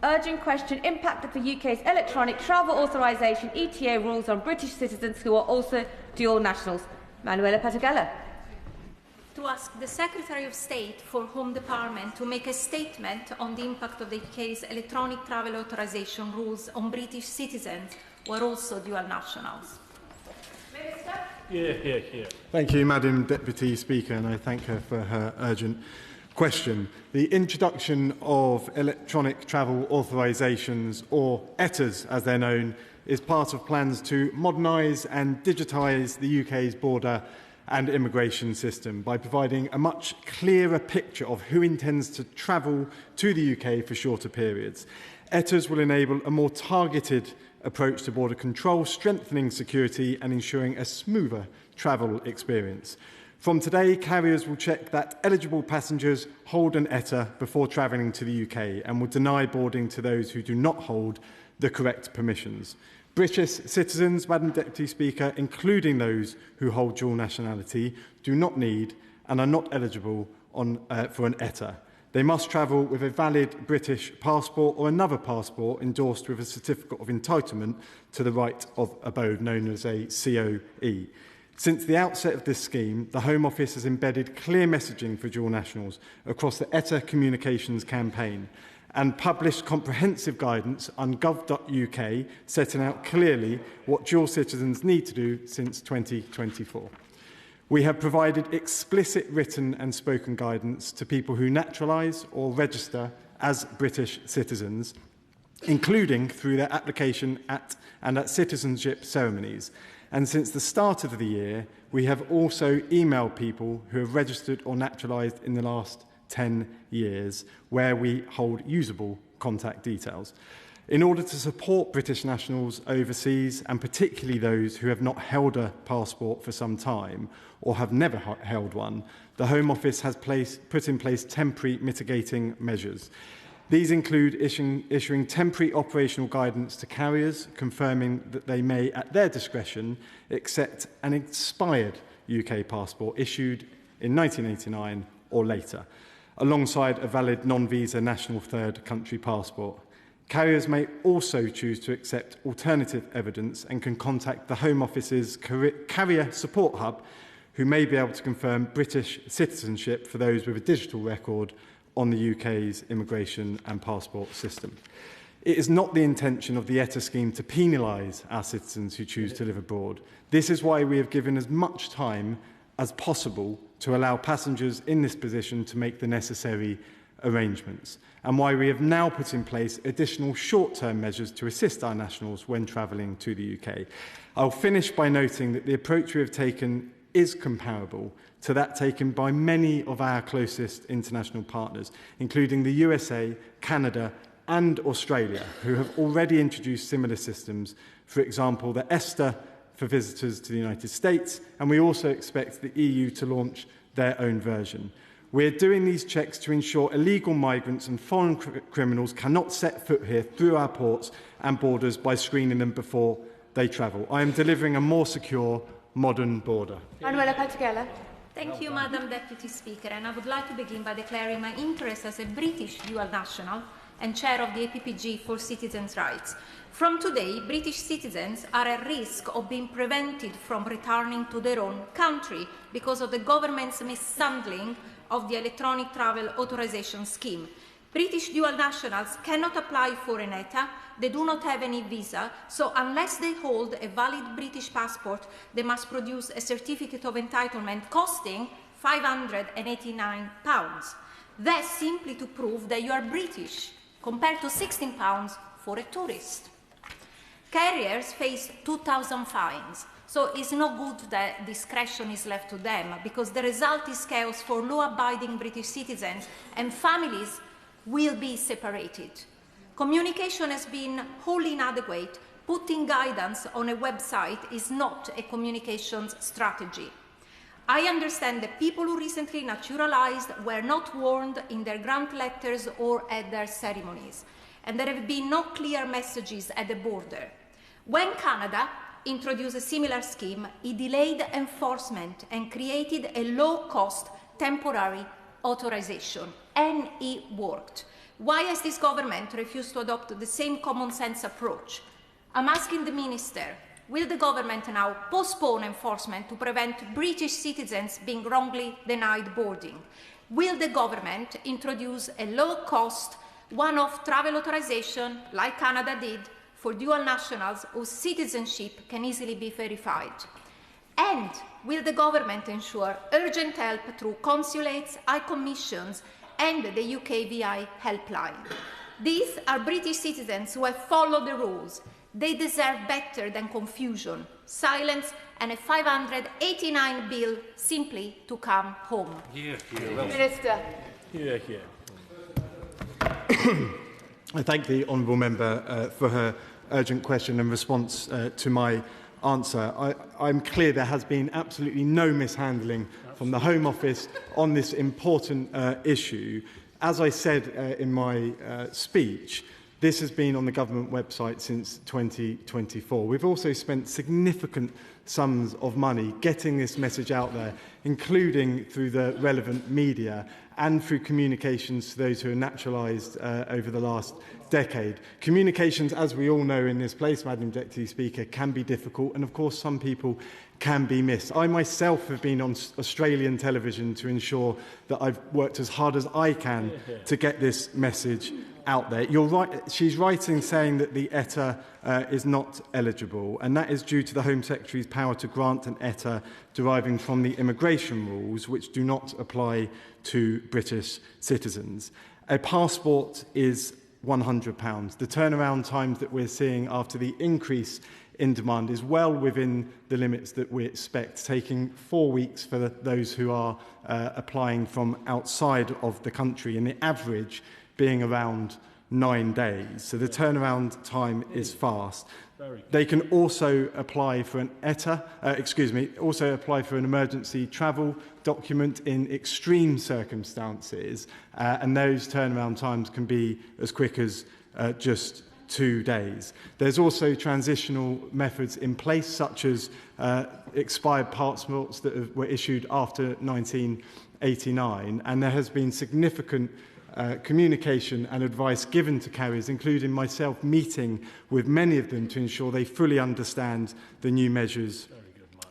Urgent question: impact of the UK's electronic travel authorisation (ETA) rules on British citizens who are also dual nationals. Manuela Perteghella. To ask the Secretary of State for Home Department to make a statement on the impact of the UK's electronic travel authorisation rules on British citizens who are also dual nationals. Minister? Yeah. Thank you, Madam Deputy Speaker, and I thank her for her urgent question. The introduction of electronic travel authorisations, or ETAs as they're known, is part of plans to modernise and digitise the UK's border and immigration system by providing a much clearer picture of who intends to travel to the UK for shorter periods. ETAs will enable a more targeted approach to border control, strengthening security and ensuring a smoother travel experience. From today, carriers will check that eligible passengers hold an ETA before travelling to the UK and will deny boarding to those who do not hold the correct permissions. British citizens, Madam Deputy Speaker, including those who hold dual nationality, do not need and are not eligible for an ETA. They must travel with a valid British passport or another passport endorsed with a certificate of entitlement to the right of abode, known as a COE. Since the outset of this scheme, the Home Office has embedded clear messaging for dual nationals across the ETA communications campaign and published comprehensive guidance on gov.uk setting out clearly what dual citizens need to do since 2024. We have provided explicit written and spoken guidance to people who naturalise or register as British citizens, including through their application at citizenship ceremonies. And since the start of the year, we have also emailed people who have registered or naturalised in the last 10 years, where we hold usable contact details. In order to support British nationals overseas, and particularly those who have not held a passport for some time or have never held one, the Home Office has put in place temporary mitigating measures. These include issuing temporary operational guidance to carriers, confirming that they may, at their discretion, accept an expired UK passport issued in 1989 or later, alongside a valid non-visa national third country passport. Carriers may also choose to accept alternative evidence and can contact the Home Office's Carrier Support Hub, who may be able to confirm British citizenship for those with a digital record on the UK's immigration and passport system. It is not the intention of the ETA scheme to penalise our citizens who choose to live abroad. This is why we have given as much time as possible to allow passengers in this position to make the necessary arrangements, and why we have now put in place additional short-term measures to assist our nationals when travelling to the UK. I'll finish by noting that the approach we have taken is comparable to that taken by many of our closest international partners, including the USA, Canada and Australia, who have already introduced similar systems, for example, the ESTA for visitors to the United States, and we also expect the EU to launch their own version. We are doing these checks to ensure illegal migrants and foreign criminals cannot set foot here through our ports and borders by screening them before they travel. I am delivering a more secure, modern border. Manuela Perteghella. Thank you, Madam Deputy Speaker, and I would like to begin by declaring my interest as a British dual national and chair of the APPG for Citizens' Rights. From today, British citizens are at risk of being prevented from returning to their own country because of the government's mishandling of the electronic travel authorisation scheme. British dual nationals cannot apply for an ETA, they do not have any visa, so unless they hold a valid British passport, they must produce a certificate of entitlement costing £589. That's simply to prove that you are British, compared to £16 for a tourist. Carriers face 2,000 fines, so it's not good that discretion is left to them, because the result is chaos for law-abiding British citizens, and families will be separated. Communication has been wholly inadequate. Putting guidance on a website is not a communications strategy. I understand that people who recently naturalised were not warned in their grant letters or at their ceremonies, and there have been no clear messages at the border. When Canada introduced a similar scheme, it delayed enforcement and created a low-cost temporary authorisation, and it worked. Why has this government refused to adopt the same common sense approach? I'm asking the Minister, will the government now postpone enforcement to prevent British citizens being wrongly denied boarding? Will the government introduce a low-cost, one-off travel authorisation, like Canada did, for dual nationals whose citizenship can easily be verified? And will the government ensure urgent help through consulates, high commissions, and the UK VI helpline? These are British citizens who have followed the rules. They deserve better than confusion, silence, and a 589 bill simply to come home. Minister. I thank the honourable member for her urgent question and response to my answer. I'm clear there has been absolutely no mishandling from the Home Office on this important issue. As I said in my speech, this has been on the government website since 2024. We've also spent significant sums of money getting this message out there, including through the relevant media and through communications to those who are naturalised over the last decade. Communications, as we all know in this place, Madam Deputy Speaker, can be difficult, and of course some people can be missed. I myself have been on Australian television to ensure that I've worked as hard as I can to get this message out there. You're right, she's right in saying that the ETA is not eligible, and that is due to the Home Secretary's power to grant an ETA deriving from the immigration rules, which do not apply to British citizens. A passport is £100. The turnaround times that we're seeing after the increase in demand is well within the limits that we expect, taking 4 weeks for those who are applying from outside of the country, and the average being around 9 days. So the turnaround time is fast. They can also apply for an ETA, also apply for an emergency travel document in extreme circumstances, and those turnaround times can be as quick as just 2 days. There's also transitional methods in place, such as expired passports that were issued after 1989, and there has been significant communication and advice given to carriers, including myself meeting with many of them to ensure they fully understand the new measures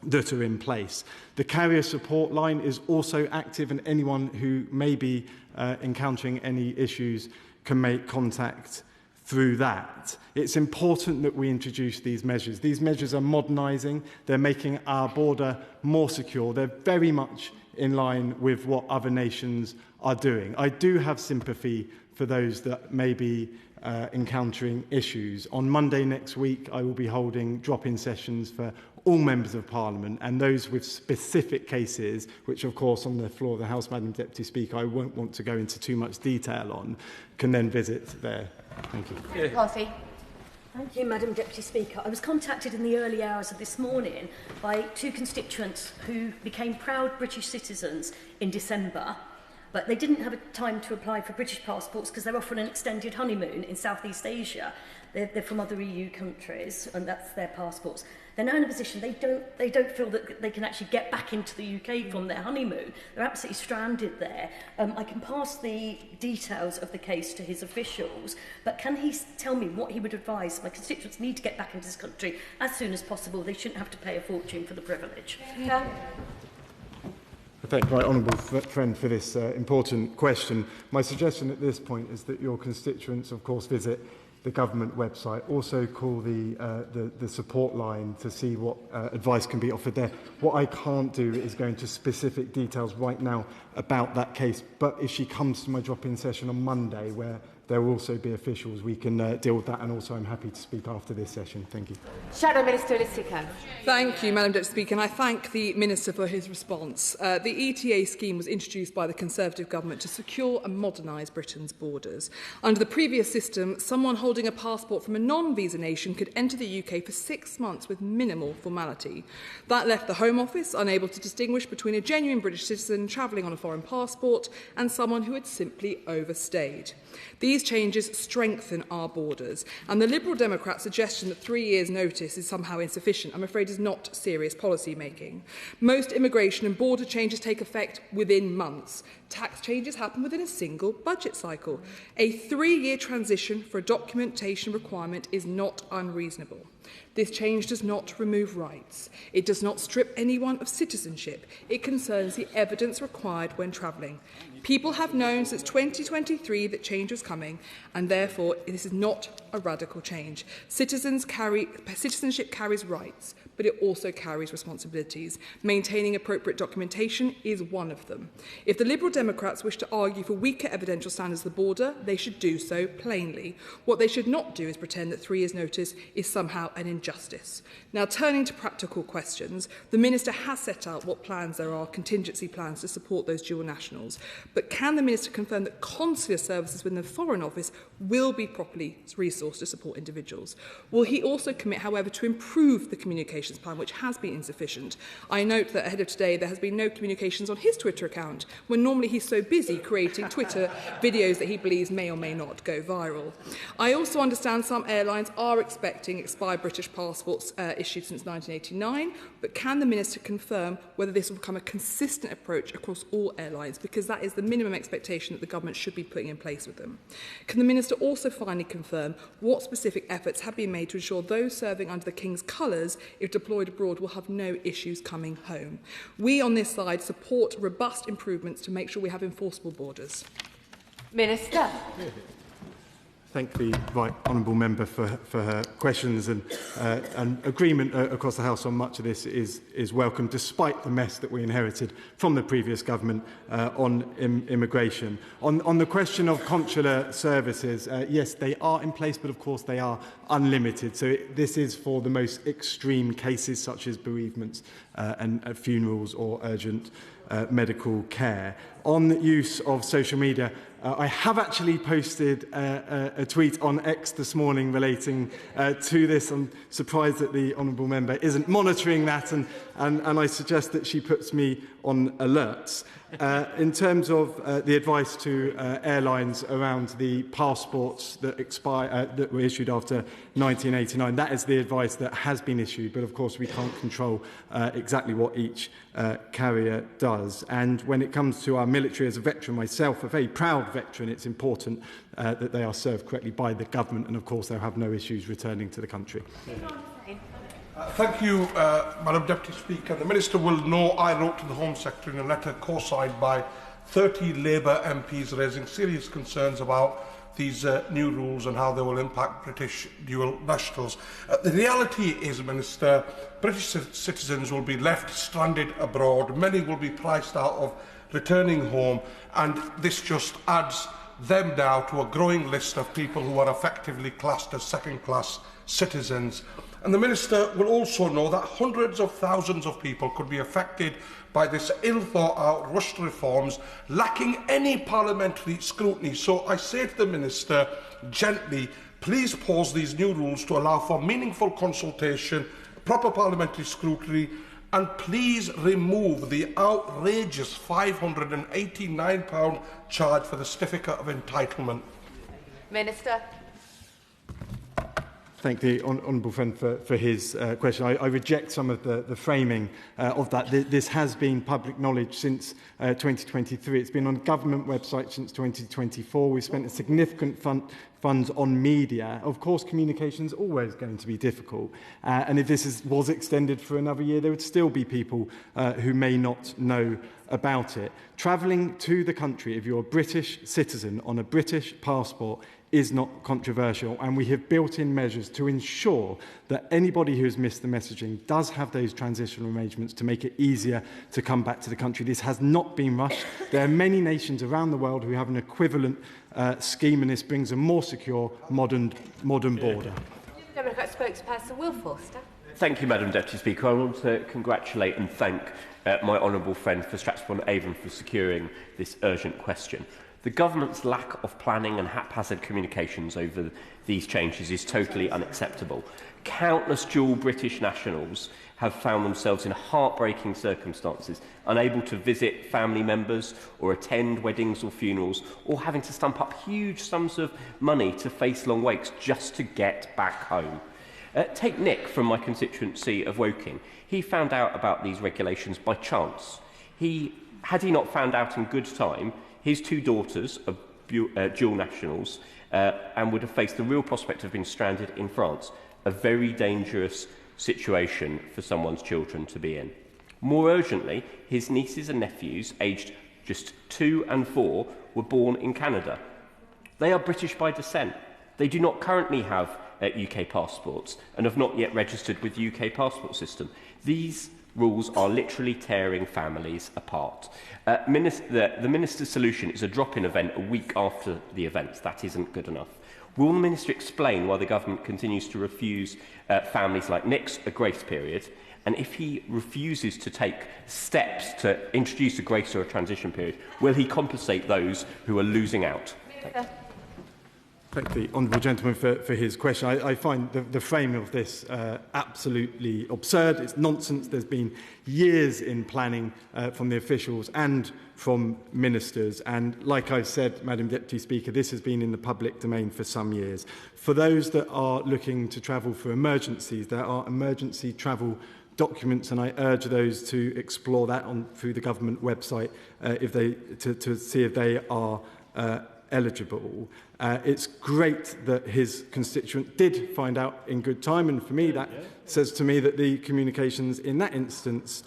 that are in place. The carrier support line is also active, and anyone who may be encountering any issues can make contact through that. It's important that we introduce these measures. These measures are modernising, they're making our border more secure, they're very much in line with what other nations are doing. I do have sympathy for those that may be encountering issues. On Monday next week, I will be holding drop-in sessions for all members of Parliament, and those with specific cases, which of course on the floor of the House, Madam Deputy Speaker, I won't want to go into too much detail on, can then visit there. Thank you. McCarthy. Thank you, Madam Deputy Speaker. I was contacted in the early hours of this morning by 2 constituents who became proud British citizens in December, but they didn't have time to apply for British passports because they're off on an extended honeymoon in Southeast Asia. They're from other EU countries, and that's their passports. They're now in a position they don't feel that they can actually get back into the UK from their honeymoon. They're absolutely stranded there. I can pass the details of the case to his officials, but can he tell me what he would advise? My constituents need to get back into this country as soon as possible. They shouldn't have to pay a fortune for the privilege. Yeah. I thank my honourable friend for this important question. My suggestion at this point is that your constituents, of course, visit the government website. Also call the support line to see what advice can be offered there. What I can't do is go into specific details right now about that case, but if she comes to my drop-in session on Monday, where there will also be officials, we can deal with that, and also I'm happy to speak after this session. Thank you. Shadow Minister Alicia. Thank you, Madam Deputy Speaker, and I thank the Minister for his response. The ETA scheme was introduced by the Conservative government to secure and modernise Britain's borders. Under the previous system, someone holding a passport from a non-visa nation could enter the UK for 6 months with minimal formality. That left the Home Office unable to distinguish between a genuine British citizen travelling on a foreign passport and someone who had simply overstayed. These These changes strengthen our borders, and the Liberal Democrat suggestion that 3 years' notice is somehow insufficient, I'm afraid, is not serious policy making. Most immigration and border changes take effect within months. Tax changes happen within a single budget cycle. A 3-year transition for a documentation requirement is not unreasonable. This change does not remove rights. It does not strip anyone of citizenship. It concerns the evidence required when travelling. People have known since 2023 that change was coming, and therefore this is not a radical change. Citizenship carries rights, but it also carries responsibilities. Maintaining appropriate documentation is one of them. If the Liberal Democrats wish to argue for weaker evidential standards at the border, they should do so plainly. What they should not do is pretend that 3 years' notice is somehow an injustice. Now, turning to practical questions, the Minister has set out what plans there are, contingency plans to support those dual nationals. But can the Minister confirm that consular services within the Foreign Office will be properly resourced to support individuals? Will he also commit, however, to improve the communications plan, which has been insufficient? I note that ahead of today there has been no communications on his Twitter account, when normally he's so busy creating Twitter videos that he believes may or may not go viral. I also understand some airlines are expecting expired British passports issued since 1989, but can the Minister confirm whether this will become a consistent approach across all airlines, because that is the minimum expectation that the government should be putting in place with them? Can the Minister also finally confirm what specific efforts have been made to ensure those serving under the King's colours, if deployed abroad, will have no issues coming home? We on this side support robust improvements to make sure we have enforceable borders. Minister. Thank the right honourable member for her questions, and agreement across the House on much of this is welcome, despite the mess that we inherited from the previous government on immigration. On the question of consular services, yes, they are in place, but of course they are unlimited. So this is for the most extreme cases, such as bereavements and funerals or urgent medical care. On the use of social media, I have actually posted a tweet on X this morning relating to this. I'm surprised that the honourable member isn't monitoring that, and I suggest that she puts me on alerts. In terms of the advice to airlines around the passports that that were issued after 1989, that is the advice that has been issued, but of course we can't control exactly what each carrier does. And when it comes to our military, as a veteran myself, a very proud veteran, it's important that they are served correctly by the government, and of course they'll have no issues returning to the country. Thank you, Madam Deputy Speaker. The Minister will know I wrote to the Home Secretary in a letter co-signed by 30 Labour MPs raising serious concerns about these new rules and how they will impact British dual nationals. The reality is, Minister, British citizens will be left stranded abroad. Many will be priced out of returning home, and this just adds them now to a growing list of people who are effectively classed as second-class citizens. And the Minister will also know that hundreds of thousands of people could be affected by this ill-thought-out, rushed reforms, lacking any parliamentary scrutiny. So I say to the Minister, gently, please pause these new rules to allow for meaningful consultation, proper parliamentary scrutiny, and please remove the outrageous £589 charge for the certificate of entitlement. Minister. Thank the honourable friend for his question. I reject some of the framing of that. This has been public knowledge since 2023. It's been on government websites since 2024. We've spent a significant funds on media. Of course, communication is always going to be difficult. And if this was extended for another year, there would still be people who may not know about it. Travelling to the country, if you're a British citizen on a British passport, is not controversial, and we have built-in measures to ensure that anybody who has missed the messaging does have those transitional arrangements to make it easier to come back to the country. This has not been rushed. There are many nations around the world who have an equivalent scheme, and this brings a more secure, modern border. Democrat spokesperson Will Forster. Thank you, Madam Deputy Speaker. I want to congratulate and thank my honourable friend for Stratford-on-Avon for securing this urgent question. The government's lack of planning and haphazard communications over these changes is totally unacceptable. Countless dual British nationals have found themselves in heartbreaking circumstances, unable to visit family members or attend weddings or funerals, or having to stump up huge sums of money to face long waits just to get back home. Take Nick from my constituency of Woking. He found out about these regulations by chance. Had he not found out in good time, his two daughters are dual nationals and would have faced the real prospect of being stranded in France, a very dangerous situation for someone's children to be in. More urgently, his nieces and nephews, aged just 2 and 4, were born in Canada. They are British by descent. They do not currently have UK passports and have not yet registered with the UK passport system. These rules are literally tearing families apart. The Minister's solution is a drop-in event a week after the events. That isn't good enough. Will the Minister explain why the government continues to refuse families like Nick's a grace period? And if he refuses to take steps to introduce a grace or a transition period, will he compensate those who are losing out? Thank the honourable gentleman for his question. I find the framing of this absolutely absurd. It's nonsense. There's been years in planning from the officials and from ministers. And like I said, Madam Deputy Speaker, this has been in the public domain for some years. For those that are looking to travel for emergencies, there are emergency travel documents, and I urge those to explore that through the government website to see if they are eligible. It's great that his constituent did find out in good time, and for me that says to me that the communications in that instance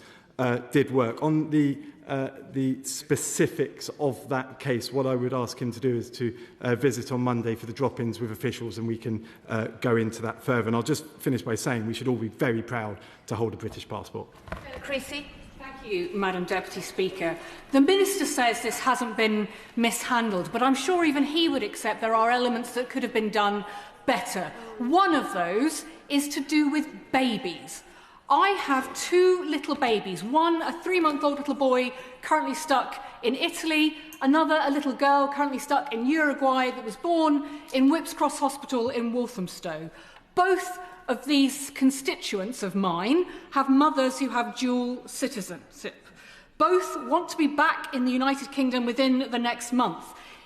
did work. On the specifics of that case, what I would ask him to do is to visit on Monday for the drop-ins with officials, and we can go into that further. And I'll just finish by saying we should all be very proud to hold a British passport. Creasy. Thank you, Madam Deputy Speaker. The Minister says this hasn't been mishandled, but I'm sure even he would accept there are elements that could have been done better. One of those is to do with babies. I have 2 little babies, one a 3-month-old little boy currently stuck in Italy, another a little girl currently stuck in Uruguay that was born in Whipps Cross Hospital in Walthamstow. Both of these constituents of mine have mothers who have dual citizenship. Both want to be back in the United Kingdom within the next month.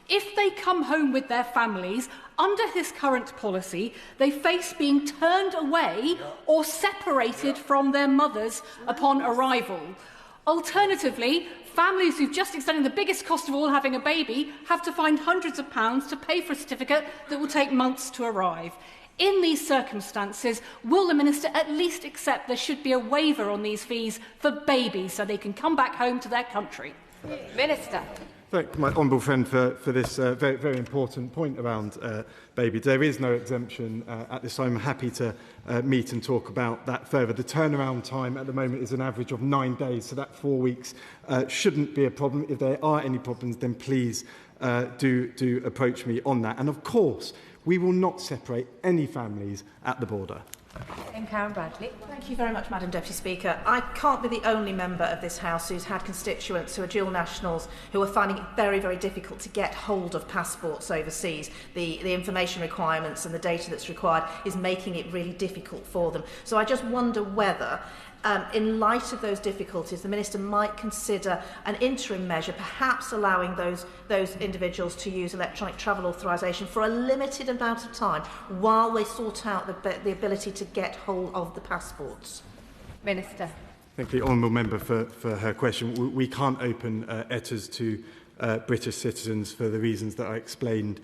If they come home with their families, under his current policy, they face being turned away or separated from their mothers upon arrival. Alternatively, families who've just extended the biggest cost of all, having a baby, have to find hundreds of pounds to pay for a certificate that will take months to arrive. In these circumstances, will the Minister at least accept there should be a waiver on these fees for babies so they can come back home to their country? Minister. Thank my honourable friend for this very, very important point around babies. There is no exemption at this time. I'm happy to meet and talk about that further. The turnaround time at the moment is an average of 9 days, so that 4 weeks shouldn't be a problem. If there are any problems, then please do approach me on that. And of course, we will not separate any families at the border. And Karen Bradley. Thank you very much, Madam Deputy Speaker. I can't be the only member of this House who's had constituents who are dual nationals who are finding it very, very difficult to get hold of passports overseas. The information requirements and the data that's required is making it really difficult for them. So I just wonder whether, in light of those difficulties, the Minister might consider an interim measure, perhaps allowing those individuals to use electronic travel authorisation for a limited amount of time while they sort out the ability to get hold of the passports. Minister. Thank the honourable member for her question. We can't open ETAs to British citizens for the reasons that I explained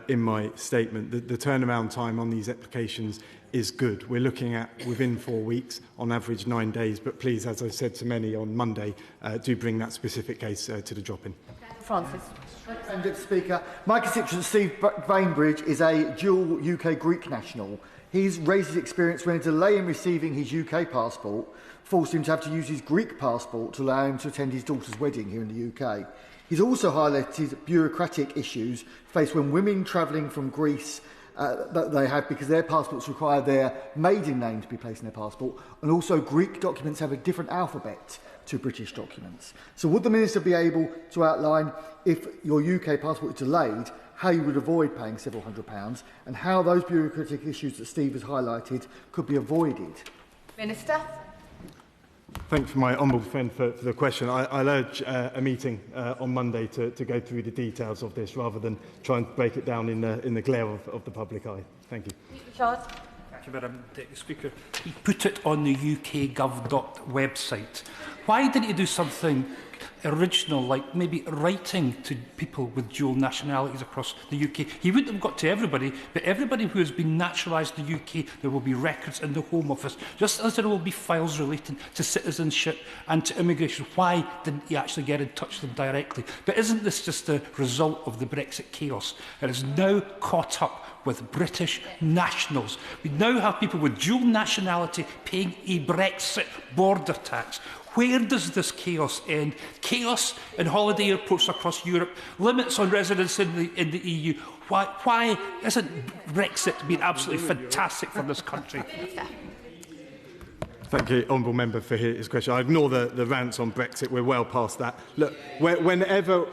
in my statement. The turnaround time on these applications is good. We're looking at within 4 weeks, on average 9 days, but please, as I said to many on Monday, do bring that specific case to the drop-in. Francis. Madam Deputy Speaker, my constituent Steve Bainbridge is a dual UK Greek national. He's raised his experience when a delay in receiving his UK passport forced him to have to use his Greek passport to allow him to attend his daughter's wedding here in the UK. He's also highlighted bureaucratic issues faced when women travelling from Greece that they have because their passports require their maiden name to be placed in their passport, and also Greek documents have a different alphabet to British documents. So would the Minister be able to outline, if your UK passport is delayed, how you would avoid paying several £100s and how those bureaucratic issues that Steve has highlighted could be avoided? Minister. Thank you for my honourable friend for the question. I'll urge a meeting on Monday to go through the details of this rather than try and break it down in the glare of the public eye. Thank you. Charles. Thank you, Madam Deputy Speaker. He put it on the UK.gov website. Why didn't he do something original, like maybe writing to people with dual nationalities across the UK? He wouldn't have got to everybody, but everybody who has been naturalised in the UK, there will be records in the Home Office, just as there will be files relating to citizenship and to immigration. Why didn't he actually get in touch with them directly? But isn't this just a result of the Brexit chaos? It is now caught up with British nationals. We now have people with dual nationality paying a Brexit border tax. Where does this chaos end? Chaos in holiday airports across Europe, limits on residence in the EU. Why isn't Brexit been absolutely fantastic for this country? Thank you, Honourable Member, for his question. I ignore the rants on Brexit. We're well past that. Look, whenever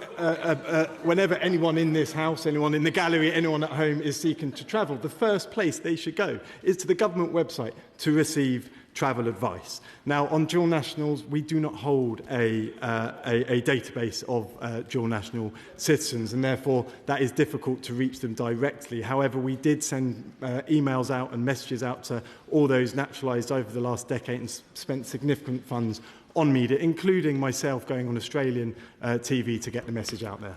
anyone in this House, anyone in the gallery, anyone at home is seeking to travel, the first place they should go is to the government website to receive travel advice. Now, on dual nationals, we do not hold a database of dual national citizens, and therefore that is difficult to reach them directly. However, we did send emails out and messages out to all those naturalised over the last decade and spent significant funds on media, including myself going on Australian TV to get the message out there.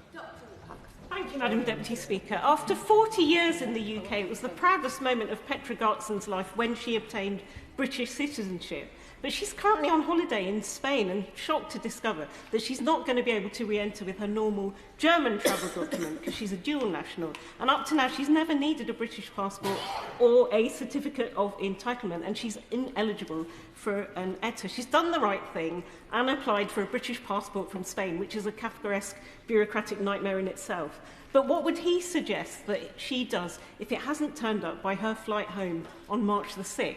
Thank you, Madam Deputy Speaker. After 40 years in the UK, it was the proudest moment of Petra Gartson's life when she obtained British citizenship. But she's currently on holiday in Spain and shocked to discover that she's not going to be able to re-enter with her normal German travel document because she's a dual national. And up to now, she's never needed a British passport or a certificate of entitlement, and she's ineligible for an ETA. She's done the right thing and applied for a British passport from Spain, which is a Kafkaesque bureaucratic nightmare in itself. But what would he suggest that she does if it hasn't turned up by her flight home on March the 6th?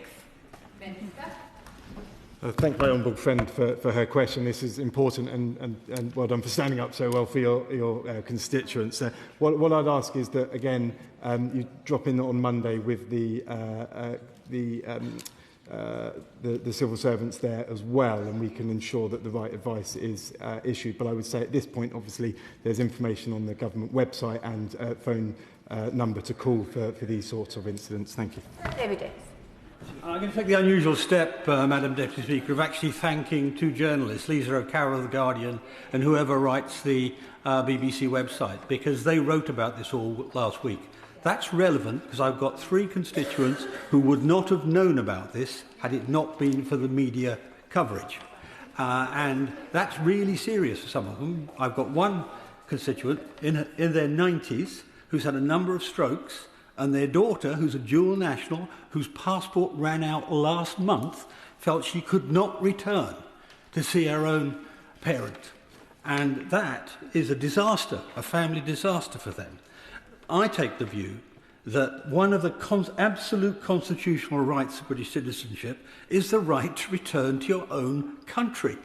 Thank my honourable friend for her question. This is important, and well done for standing up so well for your constituents. What I'd ask is that, again, you drop in on Monday with the civil servants there as well, and we can ensure that the right advice is issued. But I would say at this point, obviously, there's information on the government website and phone number to call for these sorts of incidents. Thank you. David Davis. I'm going to take the unusual step, Madam Deputy Speaker, of actually thanking two journalists, Lisa O'Carroll of The Guardian and whoever writes the BBC website, because they wrote about this all last week. That's relevant because I've got three constituents who would not have known about this had it not been for the media coverage. And that's really serious for some of them. I've got one constituent in their 90s who's had a number of strokes, and their daughter, who's a dual national, whose passport ran out last month, felt she could not return to see her own parent. And that is a disaster, a family disaster for them. I take the view that one of the absolute constitutional rights of British citizenship is the right to return to your own country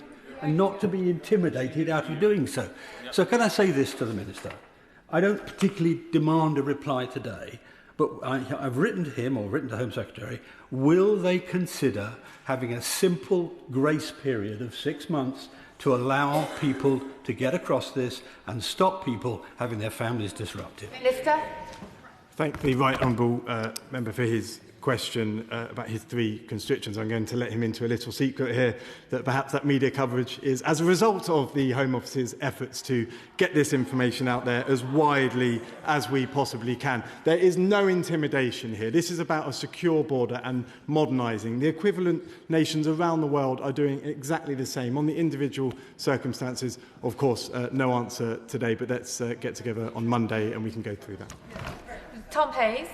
and not to be intimidated out of doing so. So can I say this to the Minister? I don't particularly demand a reply today, but I've written to him or written to Home Secretary, will they consider having a simple grace period of 6 months to allow people to get across this and stop people having their families disrupted? Minister. Thank the right honourable member for his question about his three constituents. I'm going to let him into a little secret here that perhaps that media coverage is as a result of the Home Office's efforts to get this information out there as widely as we possibly can. There is no intimidation here. This is about a secure border and modernising. The equivalent nations around the world are doing exactly the same. On the individual circumstances, of course, no answer today, but let's get together on Monday and we can go through that. Tom Hayes.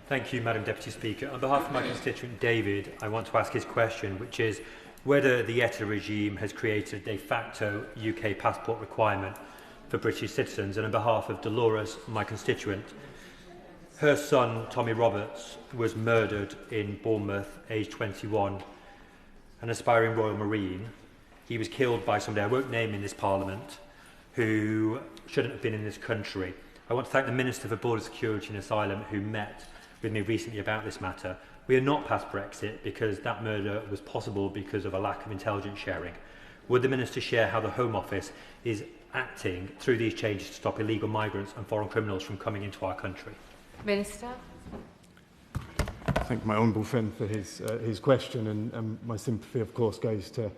Thank you, Madam Deputy Speaker. On behalf of my constituent David, I want to ask his question, which is whether the ETA regime has created a de facto UK passport requirement for British citizens. And on behalf of Dolores, my constituent, her son, Tommy Roberts, was murdered in Bournemouth, aged 21, an aspiring Royal Marine. He was killed by somebody I won't name in this Parliament who shouldn't have been in this country. I want to thank the Minister for Border Security and Asylum who met with me recently about this matter. We are not past Brexit because that murder was possible because of a lack of intelligence sharing. Would the Minister share how the Home Office is acting through these changes to stop illegal migrants and foreign criminals from coming into our country? Minister. I thank my honourable friend for his question, and my sympathy, of course, goes to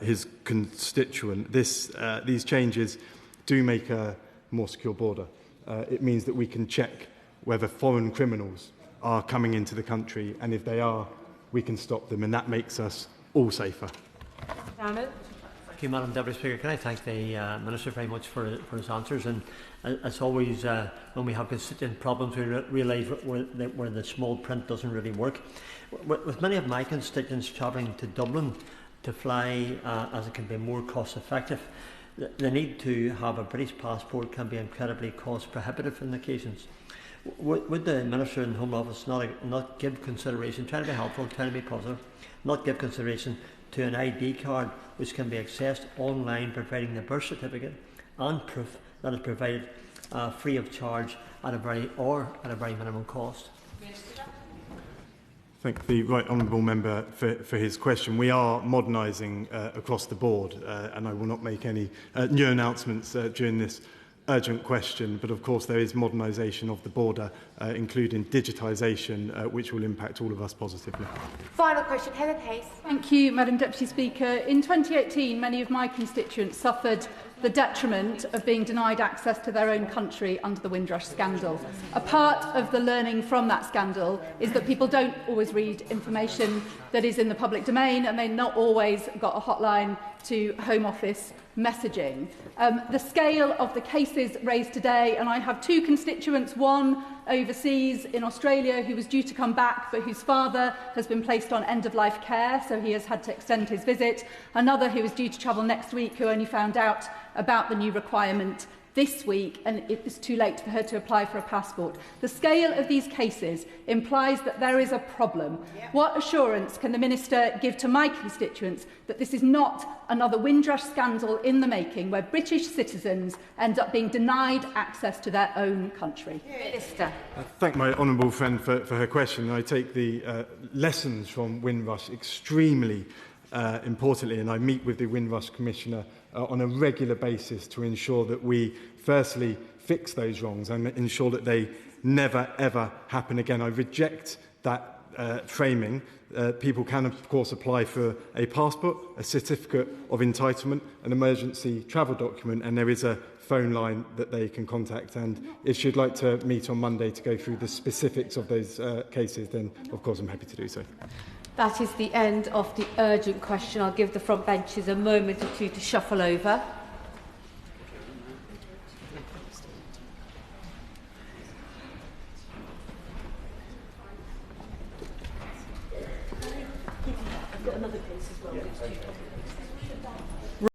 his constituent. These changes do make a more secure border. It means that we can check whether foreign criminals are coming into the country, and if they are, we can stop them, and that makes us all safer. Thank you, Madam Deputy Speaker. Can I thank the Minister very much for his answers? And as always, when we have constituent problems, we realise where the small print doesn't really work. With many of my constituents travelling to Dublin to fly, as it can be more cost effective, the need to have a British passport can be incredibly cost prohibitive in occasions. Would the Minister and Home Office not give consideration, trying to be helpful, trying to be positive, not give consideration to an ID card which can be accessed online, providing the birth certificate and proof that is provided free of charge at a very minimum cost? Thank the right honourable member for his question. We are modernising across the board, and I will not make any new announcements during this urgent question, but of course there is modernisation of the border, including digitisation, which will impact all of us positively. Final question, Helen Hayes. Thank you, Madam Deputy Speaker. In 2018, many of my constituents suffered the detriment of being denied access to their own country under the Windrush scandal. A part of the learning from that scandal is that people don't always read information that is in the public domain, and they've not always got a hotline to Home Office messaging. The scale of the cases raised today, and I have two constituents, one overseas in Australia who was due to come back but whose father has been placed on end-of-life care, so he has had to extend his visit, another who is due to travel next week who only found out about the new requirement this week, and it is too late for her to apply for a passport. The scale of these cases implies that there is a problem. What assurance can the Minister give to my constituents that this is not another Windrush scandal in the making, where British citizens end up being denied access to their own country? Minister. I thank my honourable friend for her question. I take the lessons from Windrush extremely importantly, and I meet with the Windrush Commissioner on a regular basis to ensure that we firstly fix those wrongs and ensure that they never ever happen again. I reject that framing. People can of course apply for a passport, a certificate of entitlement, an emergency travel document, and there is a phone line that they can contact, and if she'd like to meet on Monday to go through the specifics of those cases, then of course I'm happy to do so. That is the end of the urgent question. I'll give the front benches a moment or two to shuffle over.